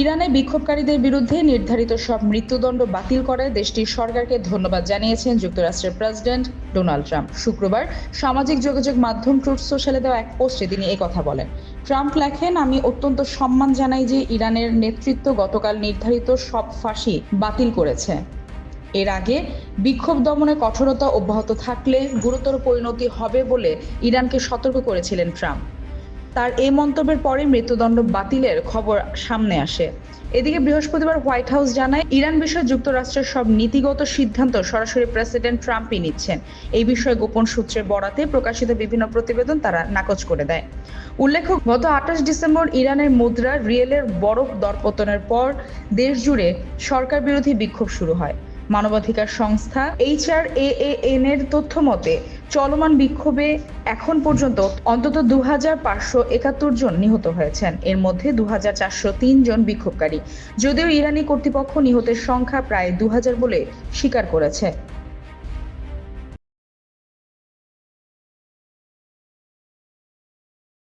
ইরানে বিক্ষোভকারীদের বিরুদ্ধে নির্ধারিত সব মৃত্যুদণ্ড বাতিল করায় দেশটির সরকারকে ধন্যবাদ জানিয়েছেন যুক্তরাষ্ট্রের প্রেসিডেন্ট ডোনাল্ড ট্রাম্প। শুক্রবার সামাজিক যোগাযোগ মাধ্যম ট্রুথ সোশ্যালে দেওয়া এক পোস্টে তিনি কথা বলেন। ট্রাম্প লেখেন, আমি অত্যন্ত সম্মান জানাই যে ইরানের নেতৃত্ব গতকাল নির্ধারিত সব ফাঁসি বাতিল করেছে। এর আগে বিক্ষোভ দমনে কঠোরতা অব্যাহত থাকলে গুরুতর পরিণতি হবে বলে ইরানকে সতর্ক করেছিলেন ট্রাম্প। তার এই মন্তব্যের পরে মৃত্যুদণ্ড বাতিলের খবর সামনে আসে। এদিকে বৃহস্পতিবার হোয়াইট হাউস জানায়, ইরান বিষয়ে যুক্তরাষ্ট্রের সব নীতিগত সিদ্ধান্ত সরাসরি প্রেসিডেন্ট ট্রাম্পই নিচ্ছেন। এই বিষয়ে গোপন সূত্রের বরাতে প্রকাশিত বিভিন্ন প্রতিবেদন তারা নাকচ করে দেয়। উল্লেখ্য, গত 28 ডিসেম্বর ইরানের মুদ্রা রিয়েলের বরফ দরপতনের পর দেশ জুড়ে সরকার বিরোধী বিক্ষোভ শুরু হয়। মানবাধিকার সংস্থা HRAAN এর তথ্য মতে চলমান বিক্ষোভে এখন পর্যন্ত অন্তত 2571 জন নিহত হয়েছেন। এর মধ্যে 2403 জন বিক্ষোভকারী। যদিও ইরানি কর্তৃপক্ষ নিহতের সংখ্যা প্রায় 2000 বলে স্বীকার করেছে।